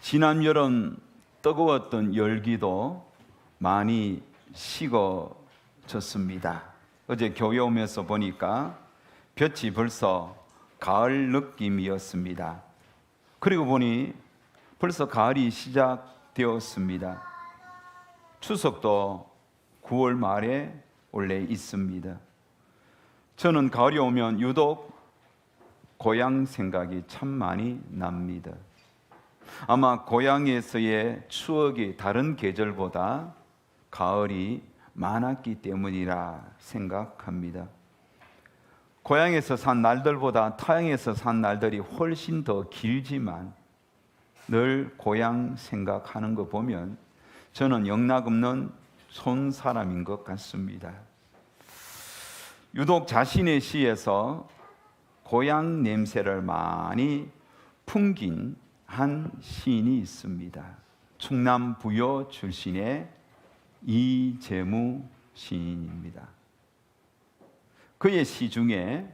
지난 여름 뜨거웠던 열기도 많이 식어졌습니다. 어제 교회 오면서 보니까 볕이 벌써 가을 느낌이었습니다. 그리고 보니 벌써 가을이 시작되었습니다. 추석도 9월 말에 원래 있습니다. 저는 가을이 오면 유독 고향 생각이 참 많이 납니다. 아마 고향에서의 추억이 다른 계절보다 가을이 많았기 때문이라 생각합니다. 고향에서 산 날들보다 타향에서 산 날들이 훨씬 더 길지만 늘 고향 생각하는 거 보면 저는 영락없는 촌 사람인 것 같습니다. 유독 자신의 시에서 고향 냄새를 많이 풍긴 한 시인이 있습니다. 충남 부여 출신의 이재무 시인입니다. 그의 시 중에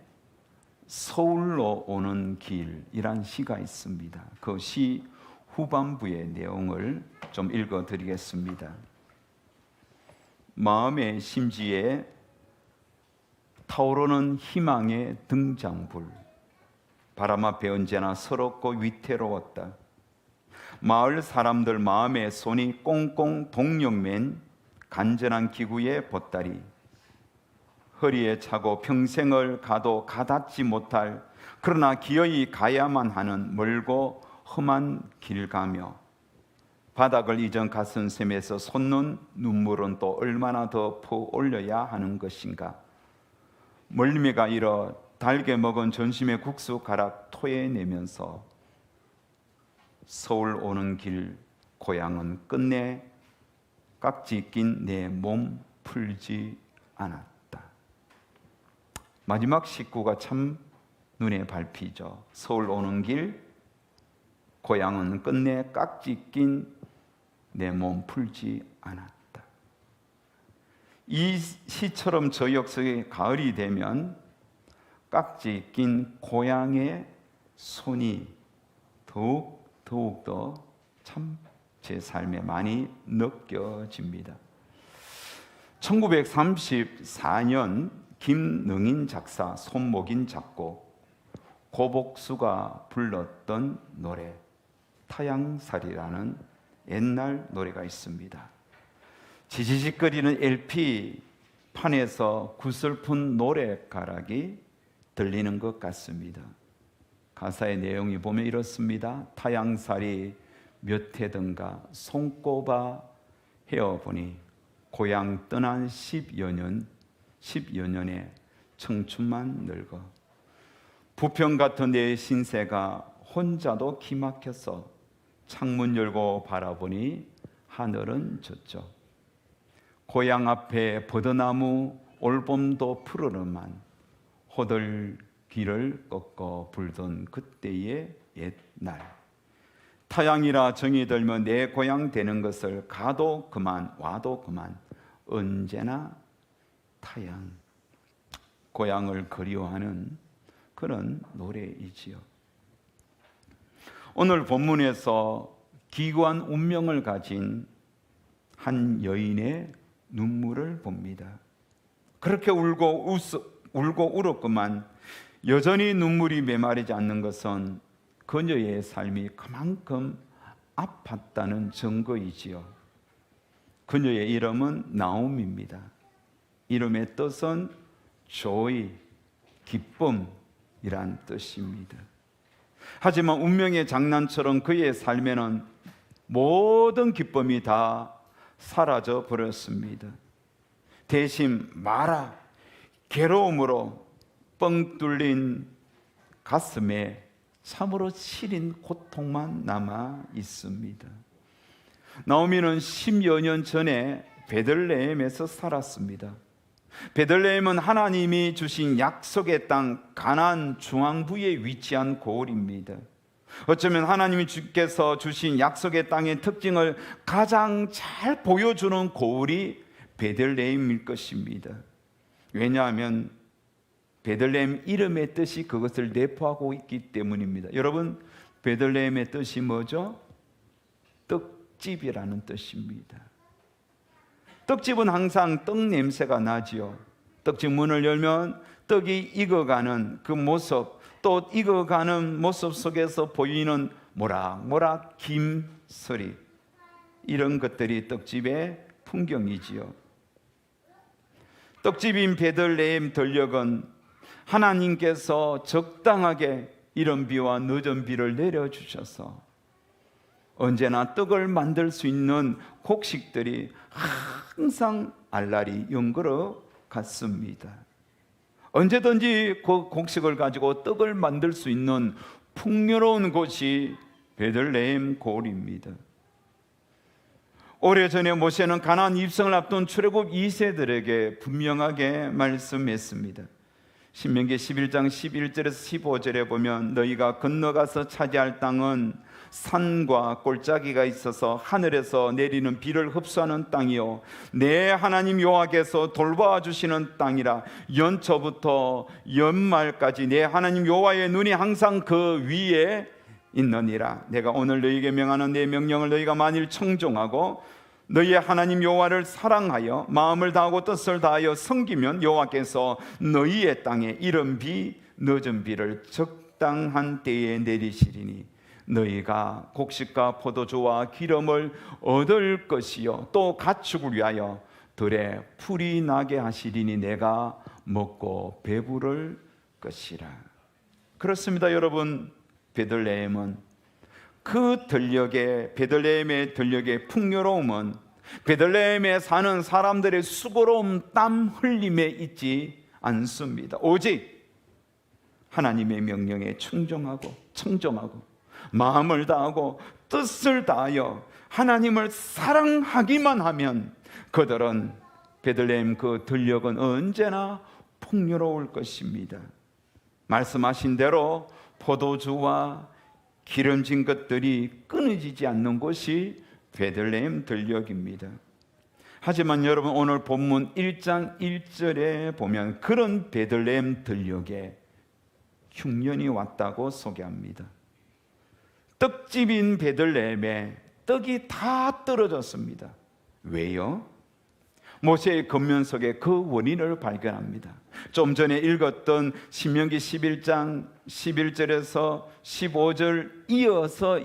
서울로 오는 길이란 시가 있습니다. 그 시 후반부의 내용을 좀 읽어드리겠습니다. 마음의 심지에 타오르는 희망의 등장불, 바람 앞에 언제나 서럽고 위태로웠다. 마을 사람들 마음에 손이 꽁꽁 동력맨 간절한 기구의 보따리, 허리에 차고 평생을 가도 가닿지 못할, 그러나 기어이 가야만 하는 멀고 험한 길 가며 바닥을 잊은 가슴샘에서 솟는 눈물은 또 얼마나 더 퍼올려야 하는 것인가. 멀미가 일어 달게 먹은 전심의 국수 가락 토해내면서 서울 오는 길 고향은 끝내 깍지 낀 내 몸 풀지 않았다. 마지막 식구가 참 눈에 밟히죠. 서울 오는 길 고향은 끝내 깍지 낀 내 몸 풀지 않았다. 이 시처럼 저 역사의 가을이 되면 깍지 낀 고향의 손이 더욱더 참 제 삶에 많이 느껴집니다. 1934년 김능인 작사, 손목인 작곡, 고복수가 불렀던 노래 타향살이라는 옛날 노래가 있습니다. 지지직거리는 LP판에서 구슬픈 노래가락이 들리는 것 같습니다. 가사의 내용이 보면 이렇습니다. 타향살이 몇 해든가 손꼽아 헤어보니 고향 떠난 10여 년의 청춘만 늙어 부평 같은 내 신세가 혼자도 기막혀서 창문 열고 바라보니 하늘은 졌죠. 고향 앞에 버드나무 올봄도 푸르름한 호들길을 꺾어 불던 그때의 옛날, 타향이라 정이 들면 내 고향 되는 것을 가도 그만 와도 그만 언제나 타향, 고향을 그리워하는 그런 노래이지요. 오늘 본문에서 기구한 운명을 가진 한 여인의 눈물을 봅니다. 그렇게 울고 울었구만 여전히 눈물이 메마르지 않는 것은 그녀의 삶이 그만큼 아팠다는 증거이지요. 그녀의 이름은 나옴입니다. 이름의 뜻은 joy, 기쁨이란 뜻입니다. 하지만 운명의 장난처럼 그의 삶에는 모든 기쁨이 다 사라져 버렸습니다. 대신 마라, 괴로움으로 뻥 뚫린 가슴에 참으로 시린 고통만 남아 있습니다. 나오미는 10여 년 전에 베들레헴에서 살았습니다. 베들레헴은 하나님이 주신 약속의 땅 가나안 중앙부에 위치한 고을입니다. 어쩌면 하나님이 주께서 주신 약속의 땅의 특징을 가장 잘 보여주는 고을이 베들레헴일 것입니다. 왜냐하면 베들레헴 이름의 뜻이 그것을 내포하고 있기 때문입니다. 여러분, 베들레헴의 뜻이 뭐죠? 떡집이라는 뜻입니다. 떡집은 항상 떡 냄새가 나지요. 떡집 문을 열면 떡이 익어가는 그 모습, 또 익어가는 모습 속에서 보이는 모락모락 김소리, 이런 것들이 떡집의 풍경이지요. 떡집인 베들레헴 들녘은 하나님께서 적당하게 이른 비와 늦은 비를 내려주셔서 언제나 떡을 만들 수 있는 곡식들이 항상 알알이 연걸어 갔습니다. 언제든지 그 곡식을 가지고 떡을 만들 수 있는 풍요로운 곳이 베들레헴 고을입니다. 오래전에 모세는 가나안 입성을 앞둔 출애굽 2세들에게 분명하게 말씀했습니다. 신명기 11장 11절에서 15절에 보면 너희가 건너가서 차지할 땅은 산과 골짜기가 있어서 하늘에서 내리는 비를 흡수하는 땅이요 내 하나님 여호와께서 돌보아 주시는 땅이라. 연초부터 연말까지 내 하나님 여호와의 눈이 항상 그 위에 있느니라. 내가 오늘 너희에게 명하는 내 명령을 너희가 만일 청종하고 너희의 하나님 여호와를 사랑하여 마음을 다하고 뜻을 다하여 섬기면 여호와께서 너희의 땅에 이른 비 늦은 비를 적당한 때에 내리시리니 너희가 곡식과 포도주와 기름을 얻을 것이요 또 가축을 위하여 들에 풀이 나게 하시리니 내가 먹고 배부를 것이라. 그렇습니다. 여러분, 베들레헴은 그 들녘에, 베들레헴의 들녘의 풍요로움은 베들레헴에 사는 사람들의 수고로움, 땀 흘림에 있지 않습니다. 오직 하나님의 명령에 청정하고 마음을 다하고 뜻을 다하여 하나님을 사랑하기만 하면 그들은 베들레헴 그 들녘은 언제나 풍요로울 것입니다. 말씀하신 대로 포도주와 기름진 것들이 끊어지지 않는 곳이 베들레헴 들녘입니다. 하지만 여러분, 오늘 본문 1장 1절에 보면 그런 베들레헴 들녘에 흉년이 왔다고 소개합니다. 떡집인 베들레헴에 떡이 다 떨어졌습니다. 왜요? 모세의 권면석에 그 원인을 발견합니다. 좀 전에 읽었던 신명기 11장 11절에서 15절 이어서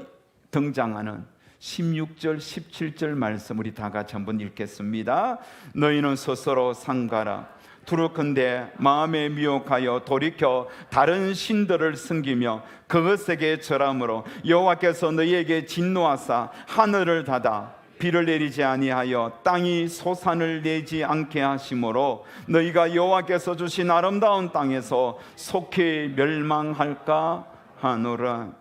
등장하는 16절 17절 말씀 우리 다 같이 한번 읽겠습니다. 너희는 스스로 상가라. 두루컨대 마음에 미혹하여 돌이켜 다른 신들을 섬기며 그것에게 절함으로 여호와께서 너희에게 진노하사 하늘을 닫아 비를 내리지 아니하여 땅이 소산을 내지 않게 하심으로 너희가 여호와께서 주신 아름다운 땅에서 속히 멸망할까 하노라.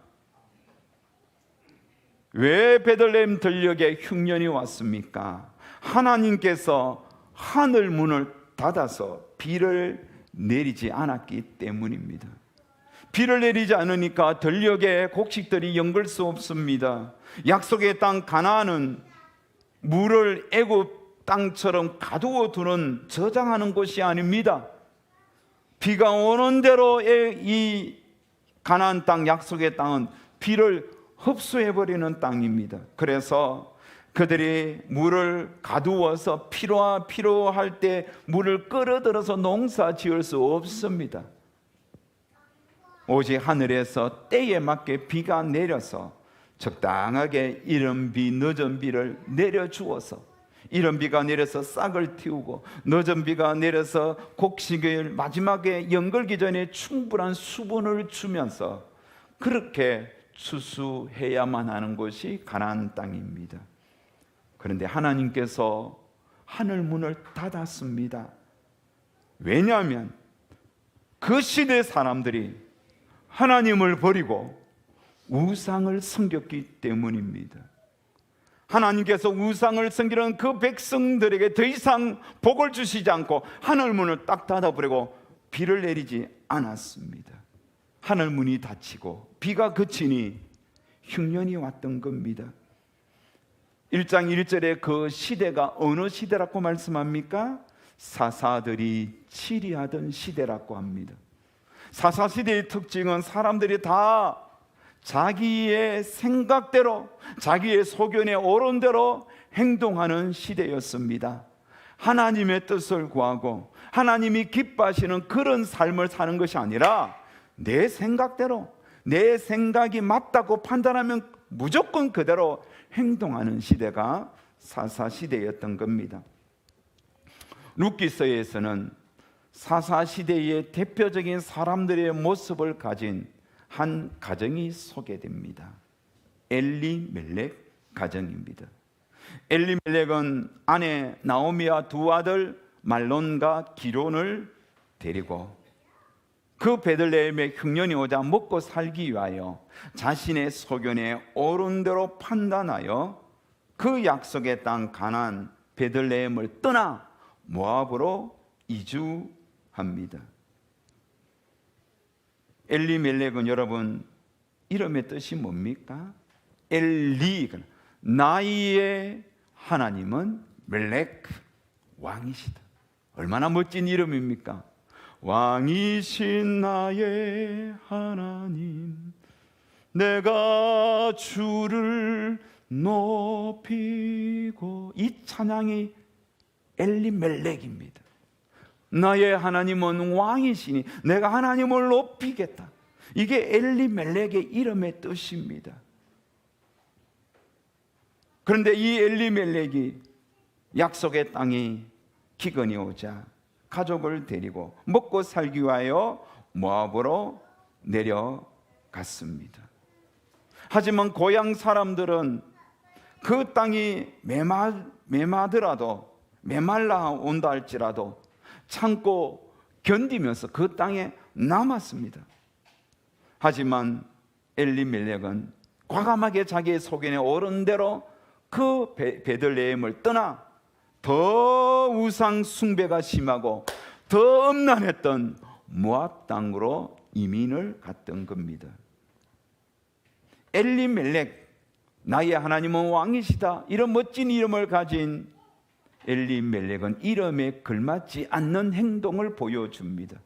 왜 베들레헴 들녘에 흉년이 왔습니까? 하나님께서 하늘 문을 닫아서 비를 내리지 않았기 때문입니다. 비를 내리지 않으니까 들녘에 곡식들이 연걸 수 없습니다. 약속의 땅 가나안은 물을 애굽 땅처럼 가두어 두는 저장하는 곳이 아닙니다. 비가 오는 대로 이 가나안 땅, 약속의 땅은 비를 흡수해버리는 땅입니다. 그래서 그들이 물을 가두어서 필요할 때 물을 끌어들여서 농사 지을 수 없습니다. 오직 하늘에서 때에 맞게 비가 내려서 적당하게 이른 비, 늦은 비를 내려주어서 이른 비가 내려서 싹을 틔우고 늦은 비가 내려서 곡식을 마지막에 연걸기 전에 충분한 수분을 주면서 그렇게 추수해야만 하는 곳이 가나안 땅입니다. 그런데 하나님께서 하늘 문을 닫았습니다. 왜냐하면 그 시대 사람들이 하나님을 버리고 우상을 섬겼기 때문입니다. 하나님께서 우상을 섬기는 그 백성들에게 더 이상 복을 주시지 않고 하늘 문을 딱 닫아버리고 비를 내리지 않았습니다. 하늘 문이 닫히고 비가 그치니 흉년이 왔던 겁니다. 1장 1절에 그 시대가 어느 시대라고 말씀합니까? 사사들이 치리하던 시대라고 합니다. 사사시대의 특징은 사람들이 다 자기의 생각대로, 자기의 소견에 옳은 대로 행동하는 시대였습니다. 하나님의 뜻을 구하고 하나님이 기뻐하시는 그런 삶을 사는 것이 아니라 내 생각대로, 내 생각이 맞다고 판단하면 무조건 그대로 행동하는 시대가 사사시대였던 겁니다. 룻기서에서는 사사시대의 대표적인 사람들의 모습을 가진 한 가정이 소개됩니다. 엘리멜렉 가정입니다. 엘리멜렉은 아내 나오미와 두 아들 말론과 기론을 데리고 그 베들레헴의 흉년이 오자 먹고 살기 위하여 자신의 소견에 옳은 대로 판단하여 그 약속의 땅 가나안 베들레헴을 떠나 모압으로 이주합니다. 엘리멜렉은 여러분 이름의 뜻이 뭡니까? 엘리, 나의 하나님은 멜렉, 왕이시다. 얼마나 멋진 이름입니까? 왕이신 나의 하나님, 내가 주를 높이고, 이 찬양이 엘리멜렉입니다. 나의 하나님은 왕이시니 내가 하나님을 높이겠다. 이게 엘리멜렉의 이름의 뜻입니다. 그런데 이 엘리멜렉이 약속의 땅이 기근이 오자 가족을 데리고 먹고 살기 위하여 모압으로 내려갔습니다. 하지만 고향 사람들은 그 땅이 메말라 온다 할지라도 참고 견디면서 그 땅에 남았습니다. 하지만 엘리멜렉은 과감하게 자기의 소견에 옳은 대로 그 베들레헴을 떠나 더 우상 숭배가 심하고 더 음란했던 모압 땅으로 이민을 갔던 겁니다. 엘리멜렉, 나의 하나님은 왕이시다, 이런 멋진 이름을 가진 엘리멜렉은 이름에 걸맞지 않는 행동을 보여줍니다.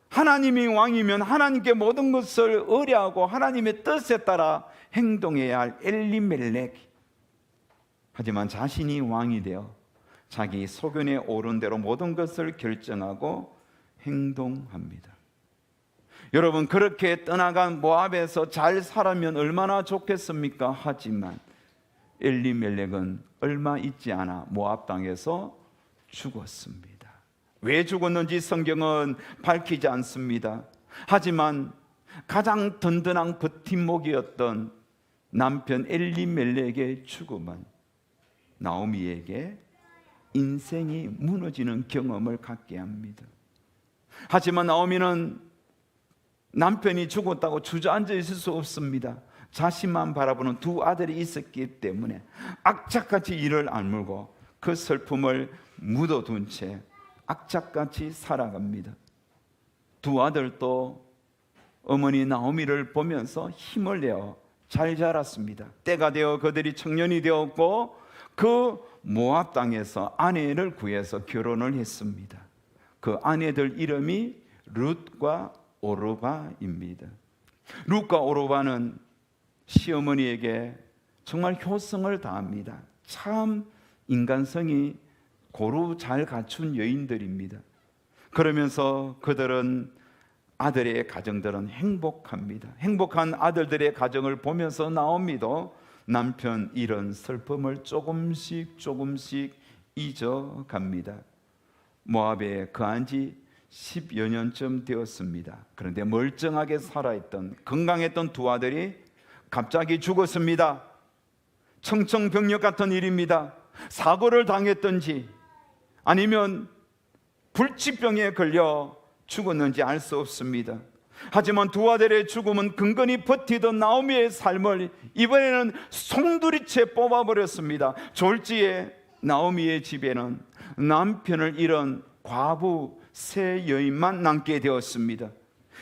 하나님이 왕이면 하나님께 모든 것을 의뢰하고 하나님의 뜻에 따라 행동해야 할 엘리멜렉, 하지만 자신이 왕이 되어 자기 소견에 옳은 대로 모든 것을 결정하고 행동합니다. 여러분, 그렇게 떠나간 모압에서 잘 살았면 얼마나 좋겠습니까? 하지만 엘리멜렉은 얼마 있지 않아 모압 땅에서 죽었습니다. 왜 죽었는지 성경은 밝히지 않습니다. 하지만 가장 든든한 버팀목이었던 남편 엘리멜렉의 죽음은 나오미에게 인생이 무너지는 경험을 갖게 합니다. 하지만 나오미는 남편이 죽었다고 주저앉아 있을 수 없습니다. 자신만 바라보는 두 아들이 있었기 때문에 악착같이 이를 악물고 그 슬픔을 묻어둔 채 악착같이 살아갑니다. 두 아들도 어머니 나오미를 보면서 힘을 내어 잘 자랐습니다. 때가 되어 그들이 청년이 되었고 그 모압 땅에서 아내를 구해서 결혼을 했습니다. 그 아내들 이름이 룻과 오르바입니다. 룻과 오르바는 시어머니에게 정말 효성을 다합니다. 참 인간성이 고루 잘 갖춘 여인들입니다. 그러면서 그들은 아들의 가정들은 행복합니다. 행복한 아들들의 가정을 보면서 나오미도 남편 이런 슬픔을 조금씩 잊어갑니다. 모압에 거한 지 10여 년쯤 되었습니다. 그런데 멀쩡하게 살아있던 건강했던 두 아들이 갑자기 죽었습니다. 청천벽력 같은 일입니다. 사고를 당했던지 아니면 불치병에 걸려 죽었는지 알 수 없습니다. 하지만 두 아들의 죽음은 근근히 버티던 나오미의 삶을 이번에는 송두리째 뽑아버렸습니다. 졸지에 나오미의 집에는 남편을 잃은 과부 세 여인만 남게 되었습니다.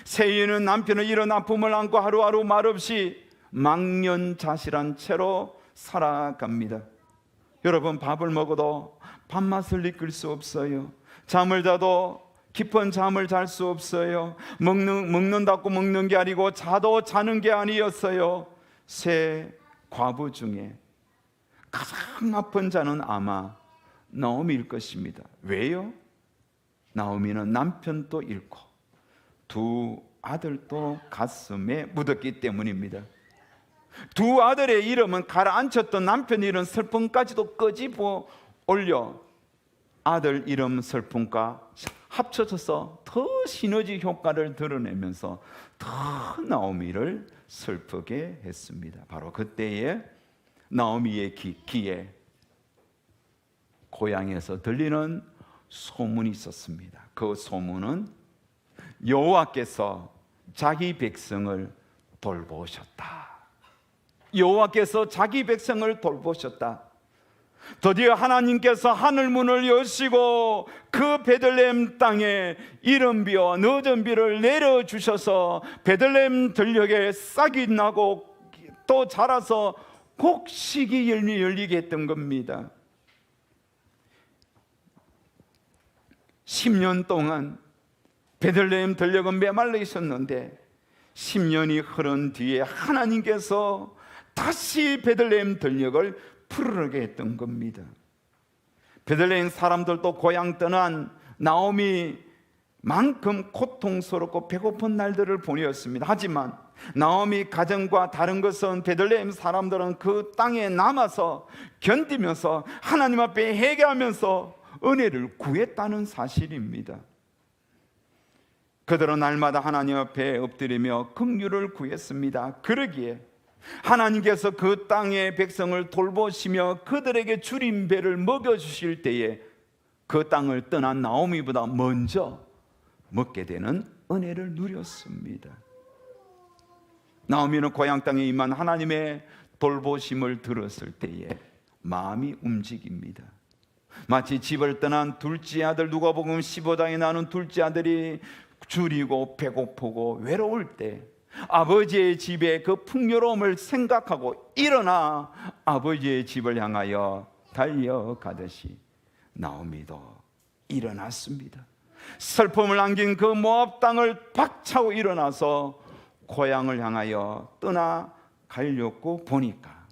세 여인은 남편을 잃은 아픔을 안고 하루하루 말없이 망연자실한 채로 살아갑니다. 여러분, 밥을 먹어도 밥맛을 느낄 수 없어요. 잠을 자도 깊은 잠을 잘 수 없어요. 먹는다고 먹는 게 아니고 자도 자는 게 아니었어요. 세 과부 중에 가장 아픈 자는 아마 나오미일 것입니다. 왜요? 나오미는 남편도 잃고 두 아들도 가슴에 묻었기 때문입니다. 두 아들의 이름은 가라앉혔던 남편 이름 슬픔까지도 끄집어 올려 아들 이름 슬픔과 합쳐져서 더 시너지 효과를 드러내면서 더 나오미를 슬프게 했습니다. 바로 그때에 나오미의 귀에 고향에서 들리는 소문이 있었습니다. 그 소문은 여호와께서 자기 백성을 돌보셨다. 여호와께서 자기 백성을 돌보셨다. 드디어 하나님께서 하늘문을 여시고 그 베들레헴 땅에 이른비와 늦은비를 내려주셔서 베들레헴 들녘에 싹이 나고 또 자라서 곡식이 열리게 했던 겁니다. 10년 동안 베들레헴 들녘은 메말라 있었는데 10년이 흐른 뒤에 하나님께서 다시 베들레헴 들녘을 푸르르게 했던 겁니다. 베들레헴 사람들도 고향 떠난 나오미만큼 고통스럽고 배고픈 날들을 보내었습니다. 하지만 나오미 가정과 다른 것은 베들레헴 사람들은 그 땅에 남아서 견디면서 하나님 앞에 회개하면서 은혜를 구했다는 사실입니다. 그들은 날마다 하나님 앞에 엎드리며 긍휼을 구했습니다. 그러기에 하나님께서 그 땅의 백성을 돌보시며 그들에게 주린 배를 먹여주실 때에 그 땅을 떠난 나오미보다 먼저 먹게 되는 은혜를 누렸습니다. 나오미는 고향 땅에 임한 하나님의 돌보심을 들었을 때에 마음이 움직입니다. 마치 집을 떠난 둘째 아들, 누가복음 15장에 나오는 둘째 아들이 줄이고 배고프고 외로울 때 아버지의 집에 그 풍요로움을 생각하고 일어나 아버지의 집을 향하여 달려가듯이 나오미도 일어났습니다. 슬픔을 안긴 그 모압 땅을 박차고 일어나서 고향을 향하여 떠나가려고 보니까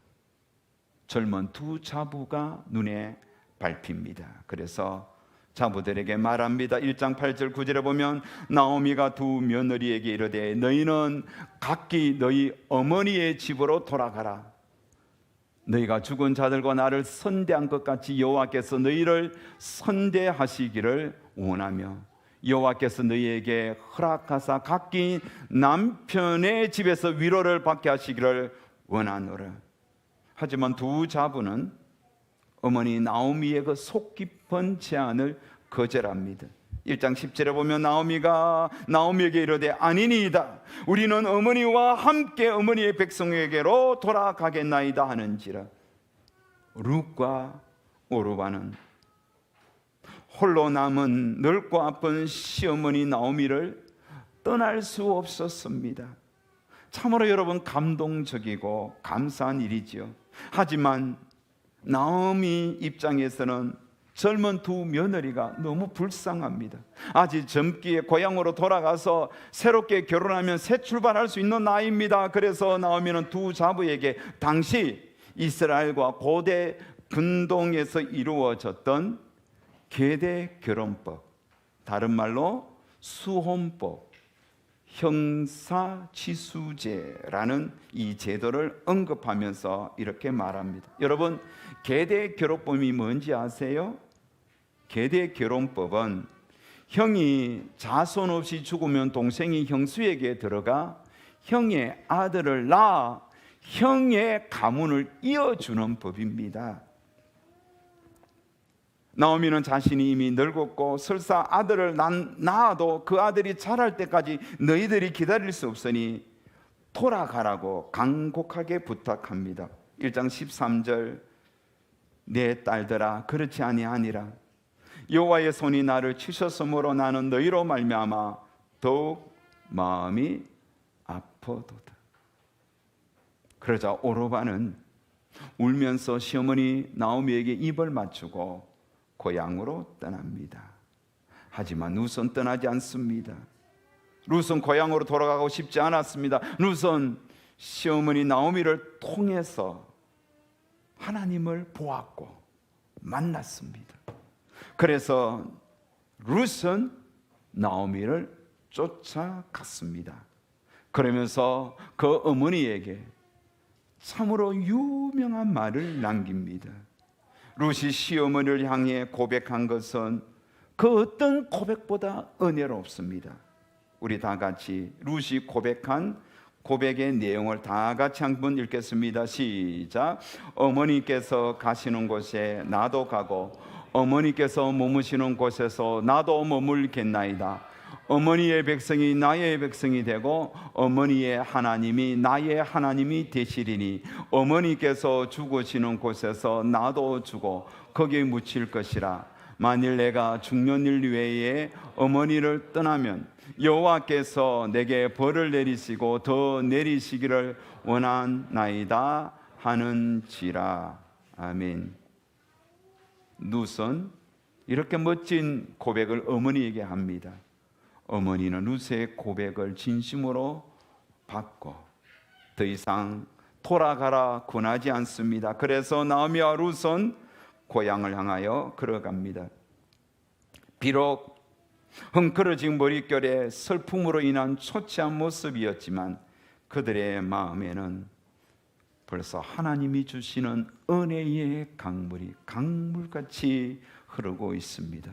젊은 두 자부가 눈에 밟힙니다. 그래서 자부들에게 말합니다. 1장 8절 9절에 보면 나오미가 두 며느리에게 이르되 너희는 각기 너희 어머니의 집으로 돌아가라. 너희가 죽은 자들과 나를 선대한 것 같이 여호와께서 너희를 선대하시기를 원하며 여호와께서 너희에게 허락하사 각기 남편의 집에서 위로를 받게 하시기를 원하노라. 하지만 두 자부는 어머니 나오미의 그 속 깊은 제안을 거절합니다. 1장 10절에 보면 나오미가 나오미에게 이르되 아니니이다. 우리는 어머니와 함께 어머니의 백성에게로 돌아가겠나이다 하는지라. 룻과 오르바는 홀로 남은 늙고 아픈 시어머니 나오미를 떠날 수 없었습니다. 참으로 여러분 감동적이고 감사한 일이지요. 하지만 나오미 입장에서는 젊은 두 며느리가 너무 불쌍합니다. 아직 젊기에 고향으로 돌아가서 새롭게 결혼하면 새 출발할 수 있는 나이입니다. 그래서 나오미는 두 자부에게 당시 이스라엘과 고대 근동에서 이루어졌던 계대 결혼법, 다른 말로 수혼법, 형사취수제라는 이 제도를 언급하면서 이렇게 말합니다. 여러분, 계대 결혼법이 뭔지 아세요? 계대 결혼법은 형이 자손 없이 죽으면 동생이 형수에게 들어가 형의 아들을 낳아 형의 가문을 이어주는 법입니다. 나오미는 자신이 이미 늙었고 설사 아들을 낳아도 그 아들이 자랄 때까지 너희들이 기다릴 수 없으니 돌아가라고 간곡하게 부탁합니다. 1장 13절 내 딸들아 그렇지 아니하니라. 여호와의 손이 나를 치셨으므로 나는 너희로 말미암아 더욱 마음이 아프도다. 그러자 오르바는 울면서 시어머니 나오미에게 입을 맞추고 고향으로 떠납니다. 하지만 룻은 떠나지 않습니다. 룻은 고향으로 돌아가고 싶지 않았습니다. 룻은 시어머니 나오미를 통해서 하나님을 보았고 만났습니다. 그래서 룻은 나오미를 쫓아갔습니다. 그러면서 그 어머니에게 참으로 유명한 말을 남깁니다. 룻이 시어머니를 향해 고백한 것은 그 어떤 고백보다 은혜롭습니다. 우리 다 같이 룻이 고백한 고백의 내용을 다 같이 한번 읽겠습니다. 시작. 어머니께서 가시는 곳에 나도 가고 어머니께서 머무시는 곳에서 나도 머물겠나이다. 어머니의 백성이 나의 백성이 되고 어머니의 하나님이 나의 하나님이 되시리니 어머니께서 죽으시는 곳에서 나도 죽어 거기에 묻힐 것이라. 만일 내가 죽는 일 외에 어머니를 떠나면 여호와께서 내게 벌을 내리시고 더 내리시기를 원하나이다 하는지라. 아멘. 룻은 이렇게 멋진 고백을 어머니에게 합니다. 어머니는 룻의 고백을 진심으로 받고 더 이상 돌아가라 권하지 않습니다. 그래서 나오미와 룻은 고향을 향하여 걸어갑니다. 비록 헝클어진 머릿결에 슬픔으로 인한 초췌한 모습이었지만 그들의 마음에는 벌써 하나님이 주시는 은혜의 강물이 강물같이 흐르고 있습니다.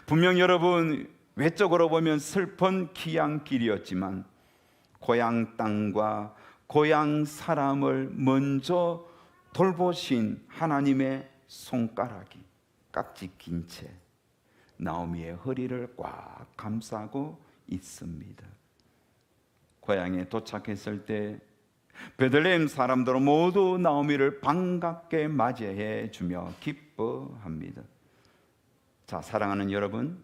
분명 여러분 외적으로 보면 슬픈 귀향길이었지만 고향 땅과 고향 사람을 먼저 돌보신 하나님의 손가락이 깍지 낀 채 나오미의 허리를 꽉 감싸고 있습니다. 고향에 도착했을 때 베들레헴 사람들은 모두 나오미를 반갑게 맞이해 주며 기뻐합니다. 자, 사랑하는 여러분,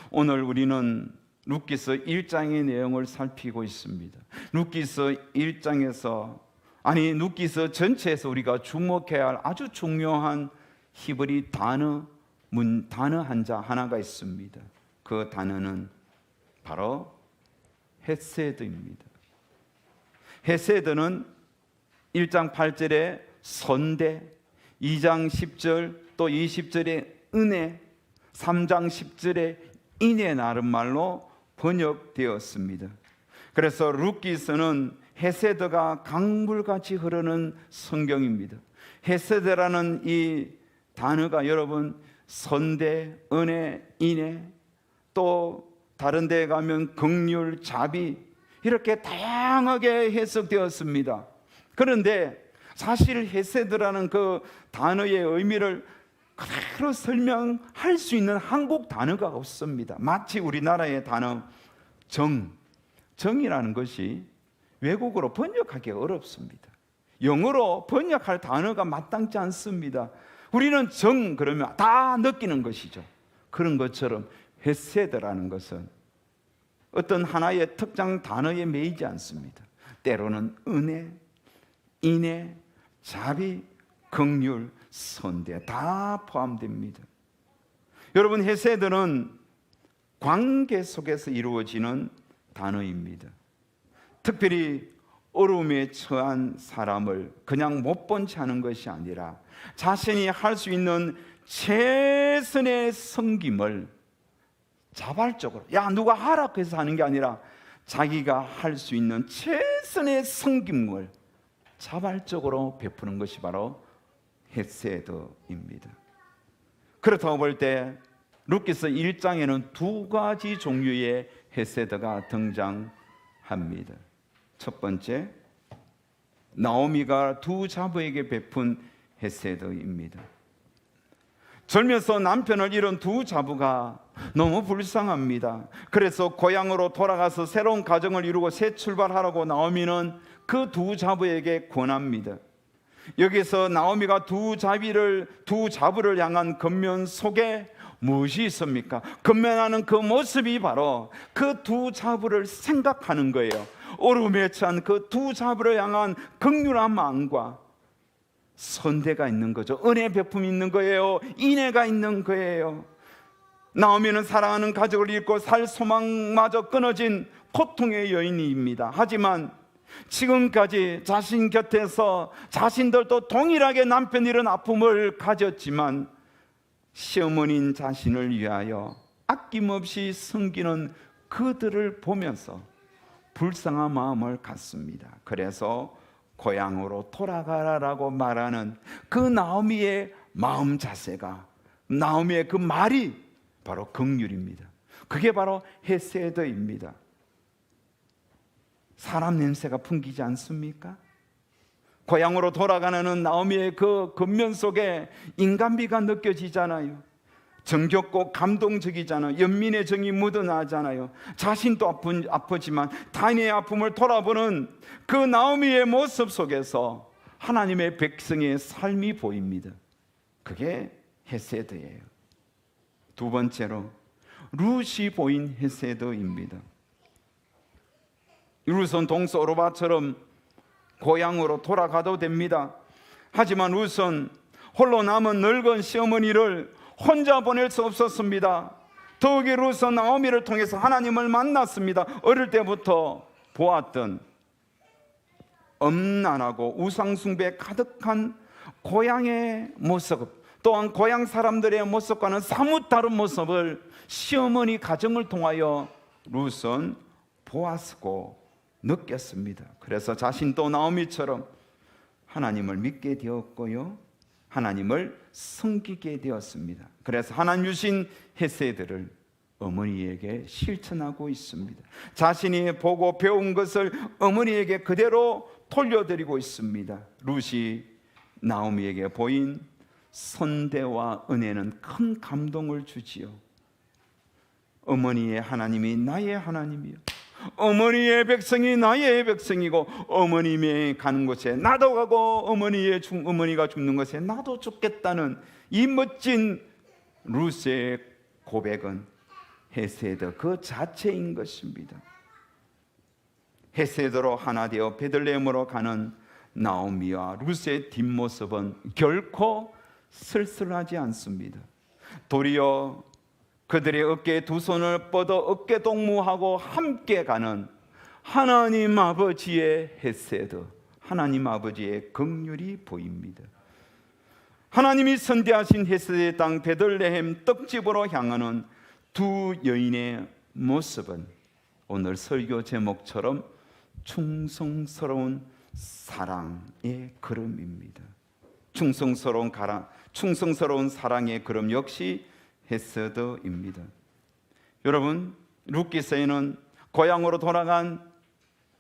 오늘 우리는 룻기서 1장의 내용을 살피고 있습니다. 룻기서 1장에서 룻기서 전체에서 우리가 주목해야 할 아주 중요한 히브리 단어 한자 하나가 있습니다. 그 단어는 바로 헤세드입니다. 헤세드는 1장 8절에 선대, 2장 10절 또 20절에 은혜, 3장 10절에 인의 나름 말로 번역되었습니다. 그래서 룻기서는 헤세드가 강물같이 흐르는 성경입니다. 헤세드라는 이 단어가 여러분 선대, 은혜, 인애 또 다른 데에 가면 긍휼, 자비 이렇게 다양하게 해석되었습니다. 그런데 사실 헤세드라는 그 단어의 의미를 그대로 설명할 수 있는 한국 단어가 없습니다. 마치 우리나라의 단어 정이라는 것이 외국어로 번역하기 어렵습니다. 영어로 번역할 단어가 마땅치 않습니다. 우리는 정 그러면 다 느끼는 것이죠. 그런 것처럼 헤세드라는 것은 어떤 하나의 특정 단어에 매이지 않습니다. 때로는 은혜, 인애, 자비, 긍휼, 선대 다 포함됩니다. 여러분, 헤세드는 관계 속에서 이루어지는 단어입니다. 특별히 어려움에 처한 사람을 그냥 못 본 채 하는 것이 아니라 자신이 할 수 있는 최선의 섬김을 자발적으로 누가 하라고 해서 하는 게 아니라 자기가 할 수 있는 최선의 섬김을 자발적으로 베푸는 것이 바로 헤세드입니다. 그렇다고 볼 때 룻기서 1장에는 두 가지 종류의 헤세드가 등장합니다. 첫 번째, 나오미가 두 자부에게 베푼 헤세드입니다. 젊어서 남편을 잃은 두 자부가 너무 불쌍합니다. 그래서 고향으로 돌아가서 새로운 가정을 이루고 새 출발하라고 나오미는 그 두 자부에게 권합니다. 여기서 나오미가 두 자부를 향한 권면 속에 무엇이 있습니까? 권면하는 그 모습이 바로 그 두 자부를 생각하는 거예요. 어려움에 처한 그 두 자부를 향한 긍휼한 마음과 선대가 있는 거죠. 은혜 베품이 있는 거예요. 인애가 있는 거예요. 나오미는 사랑하는 가족을 잃고 살 소망마저 끊어진 고통의 여인입니다. 하지만 지금까지 자신 곁에서 자신들도 동일하게 남편 잃은 아픔을 가졌지만 시어머니인 자신을 위하여 아낌없이 섬기는 그들을 보면서 불쌍한 마음을 갖습니다. 그래서 고향으로 돌아가라라고 말하는 그 나오미의 마음 자세가, 나오미의 그 말이 바로 긍휼입니다. 그게 바로 헤세드입니다. 사람 냄새가 풍기지 않습니까? 고향으로 돌아가는 나오미의 그 겉면 속에 인간미가 느껴지잖아요. 정겹고 감동적이잖아요. 연민의 정이 묻어나잖아요. 자신도 아프지만 타인의 아픔을 돌아보는 그 나오미의 모습 속에서 하나님의 백성의 삶이 보입니다. 그게 헤세드예요. 두 번째로 룻이 보인 헤세드입니다. 룻은 동서 오르바처럼 고향으로 돌아가도 됩니다. 하지만 룻은 홀로 남은 늙은 시어머니를 혼자 보낼 수 없었습니다. 더욱이 룻은 나오미를 통해서 하나님을 만났습니다. 어릴 때부터 보았던 엄난하고 우상숭배 가득한 고향의 모습, 또한 고향 사람들의 모습과는 사뭇 다른 모습을 시어머니 가정을 통하여 룻은 보았고 느꼈습니다. 그래서 자신도 나오미처럼 하나님을 믿게 되었고요, 하나님을 섬기게 되었습니다. 그래서 하나님 주신 헤세드를 어머니에게 실천하고 있습니다. 자신이 보고 배운 것을 어머니에게 그대로 돌려드리고 있습니다. 룻이 나오미에게 보인 선대와 은혜는 큰 감동을 주지요. 어머니의 하나님이 나의 하나님이요, 어머니의 백성이 나의 백성이고, 어머님이 가는 곳에 나도 가고 어머니가 죽는 곳에 나도 죽겠다는 이 멋진 룻의 고백은 헤세드 그 자체인 것입니다. 헤세드로 하나 되어 베들레헴으로 가는 나오미와 룻의 뒷모습은 결코 쓸쓸하지 않습니다. 도리어 그들의 어깨에 두 손을 뻗어 어깨 동무하고 함께 가는 하나님 아버지의 헤세드, 하나님 아버지의 긍휼이 보입니다. 하나님이 선대하신 헤세드의 땅 베들레헴 떡집으로 향하는 두 여인의 모습은 오늘 설교 제목처럼 충성스러운 사랑의 걸음입니다. 충성스러운 사랑의 걸음 역시 헤세드입니다. 여러분, 룻기서에는 고향으로 돌아간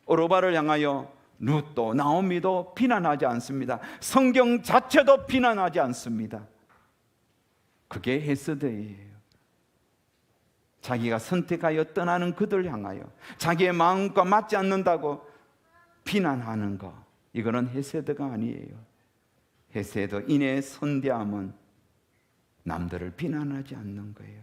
오르바를 향하여 룻도 나오미도 비난하지 않습니다. 성경 자체도 비난하지 않습니다. 그게 헤세드예요. 자기가 선택하여 떠나는 그들 향하여 자기의 마음과 맞지 않는다고 비난하는 것, 이거는 헤세드가 아니에요. 헤세드 인의 선대함은 남들을 비난하지 않는 거예요.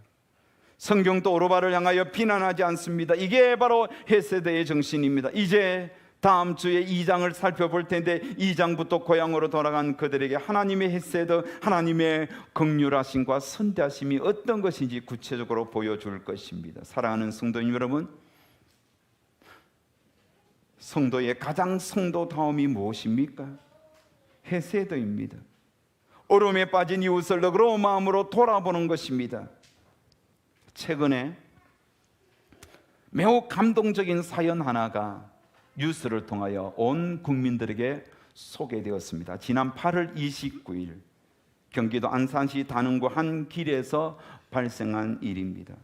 성경도 오르바를 향하여 비난하지 않습니다. 이게 바로 헤세드의 정신입니다. 이제 다음 주에 2장을 살펴볼 텐데 2장부터 고향으로 돌아간 그들에게 하나님의 헤세드, 하나님의 긍휼하심과 선대하심이 어떤 것인지 구체적으로 보여줄 것입니다. 사랑하는 성도님 여러분, 성도의 가장 성도다움이 무엇입니까? 헤세드입니다. 어려움에 빠진 이웃을 너그러운 마음으로 돌아보는 것입니다. 최근에 매우 감동적인 사연 하나가 뉴스를 통하여 온 국민들에게 소개되었습니다. 지난 8월 29일 경기도 안산시 단흥구 한 길에서 발생한 일입니다.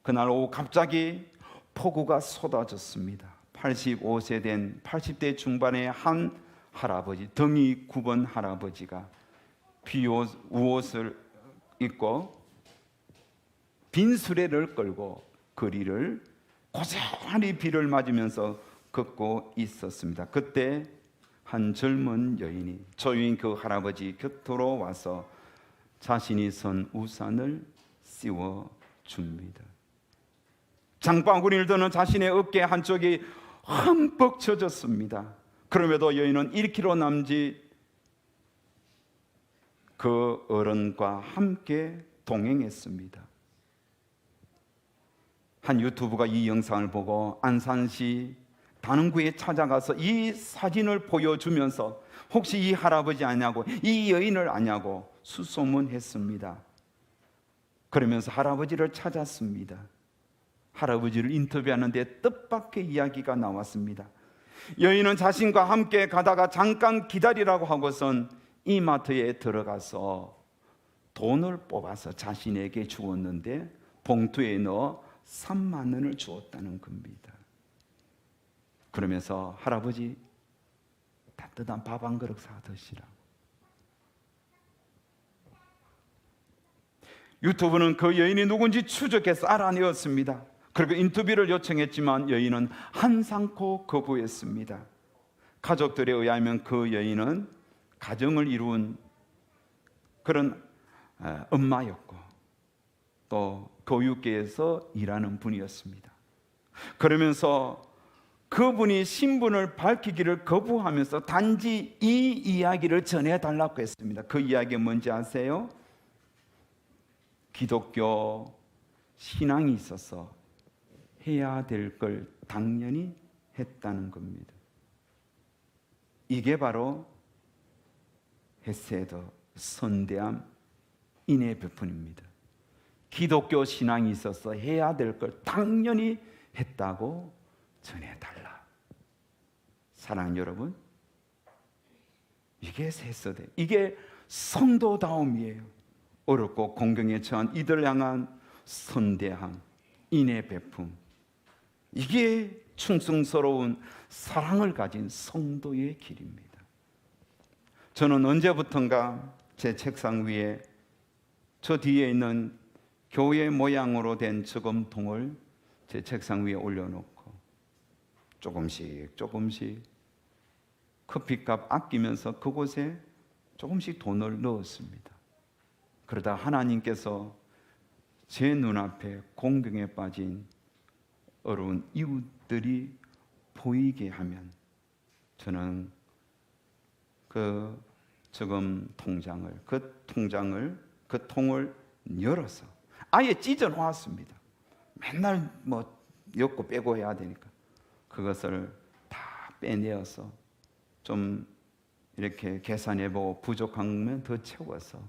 그날 오후 갑자기 폭우가 쏟아졌습니다. 85세 된 80대 중반의 한 할아버지, 등이 굽은 할아버지가 우옷을 입고 빈 수레를 끌고 거리를 고스란히 비를 맞으면서 걷고 있었습니다. 그때 한 젊은 여인이 조용히 그 할아버지 곁으로 와서 자신이 선 우산을 씌워 줍니다. 장바구니를 드는 자신의 어깨 한쪽이 흠뻑 젖었습니다. 그럼에도 여인은 1km 남짓 그 어른과 함께 동행했습니다. 한 유튜브가 이 영상을 보고 안산시 단원구에 찾아가서 이 사진을 보여주면서 혹시 이 할아버지 아냐고, 이 여인을 아냐고 수소문했습니다. 그러면서 할아버지를 찾았습니다. 할아버지를 인터뷰하는데 뜻밖의 이야기가 나왔습니다. 여인은 자신과 함께 가다가 잠깐 기다리라고 하고선 이마트에 들어가서 돈을 뽑아서 자신에게 주었는데 봉투에 넣어 3만 원을 주었다는 겁니다. 그러면서 할아버지 따뜻한 밥 한 그릇 사 드시라고. 유튜브는 그 여인이 누군지 추적해서 알아내었습니다. 그리고 인터뷰를 요청했지만 여인은 한상코 거부했습니다. 가족들에 의하면 그 여인은 가정을 이룬 그런 엄마였고 또 교육계에서 일하는 분이었습니다. 그러면서 그분이 신분을 밝히기를 거부하면서 단지 이 이야기를 전해달라고 했습니다. 그 이야기가 뭔지 아세요? 기독교 신앙이 있어서 해야 될 걸 당연히 했다는 겁니다. 이게 바로 헤세드, 선대함, 인의 베푼입니다. 기독교 신앙이 있어서 해야 될 걸 당연히 했다고 전해달라. 사랑하는 여러분, 이게 헤세드, 이게 성도다움이에요. 어렵고 공경에 처한 이들 향한 선대함, 인의 베품, 이게 충성스러운 사랑을 가진 성도의 길입니다. 저는 언제부턴가 제 책상 위에 저 뒤에 있는 교회 모양으로 된 저금통을 제 책상 위에 올려놓고 조금씩 커피값 아끼면서 그곳에 조금씩 돈을 넣었습니다. 그러다 하나님께서 제 눈앞에 공경에 빠진 어려운 이웃들이 보이게 하면 저는 그 저금 통장을, 그 통을 열어서 아예 찢어 놓았습니다. 맨날 뭐 엮고 빼고 해야 되니까 그것을 다 빼내어서 좀 이렇게 계산해보고 부족하면 더 채워서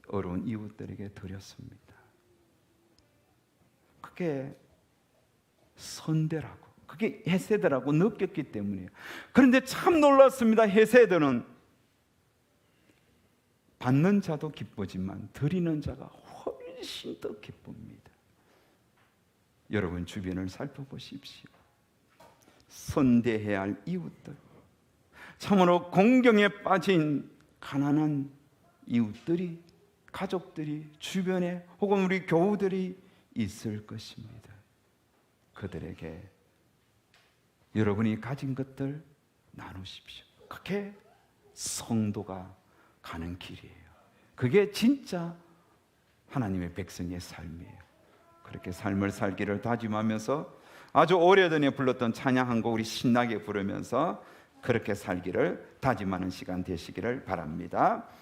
어려운 이웃들에게 드렸습니다. 그게 선대라고, 그게 헤세드라고 느꼈기 때문이에요. 그런데 참 놀랐습니다. 헤세드는 받는 자도 기쁘지만 드리는 자가 훨씬 더 기쁩니다. 여러분 주변을 살펴보십시오. 선대해야 할 이웃들, 참으로 공경에 빠진 가난한 이웃들이, 가족들이, 주변에 혹은 우리 교우들이 있을 것입니다. 그들에게 여러분이 가진 것들 나누십시오. 그게 성도가 가는 길이에요. 그게 진짜 하나님의 백성의 삶이에요. 그렇게 삶을 살기를 다짐하면서 아주 오래전에 불렀던 찬양 한 곡 우리 신나게 부르면서 그렇게 살기를 다짐하는 시간 되시기를 바랍니다.